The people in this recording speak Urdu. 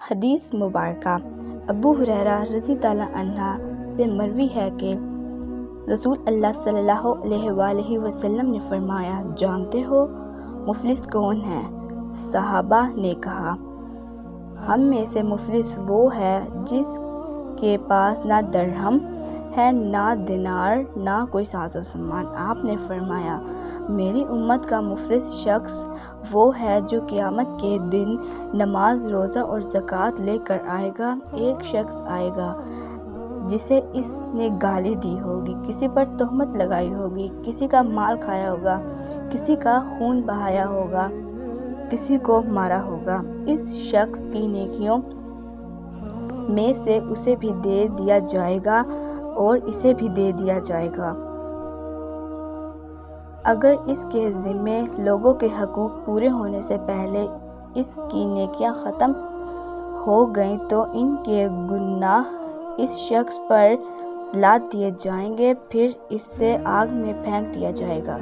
حدیث مبارکہ ابو ہریرہ رضی اللہ عنہ سے مروی ہے کہ رسول اللہ صلی اللہ علیہ وآلہ وسلم نے فرمایا، جانتے ہو مفلس کون ہے؟ صحابہ نے کہا، ہم میں سے مفلس وہ ہے جس کے پاس نہ درہم ہے، نہ دینار، نہ کوئی ساز و سامان۔ آپ نے فرمایا، میری امت کا مفلس شخص وہ ہے جو قیامت کے دن نماز، روزہ اور زکوٰۃ لے کر آئے گا۔ ایک شخص آئے گا جسے اس نے گالی دی ہوگی، کسی پر تہمت لگائی ہوگی، کسی کا مال کھایا ہوگا، کسی کا خون بہایا ہوگا، کسی کو مارا ہوگا۔ اس شخص کی نیکیوں میں سے اسے بھی دے دیا جائے گا اور اسے بھی دے دیا جائے گا۔ اگر اس کے ذمے لوگوں کے حقوق پورے ہونے سے پہلے اس کی نیکیاں ختم ہو گئیں تو ان کے گناہ اس شخص پر لاد دیے جائیں گے، پھر اسے آگ میں پھینک دیا جائے گا۔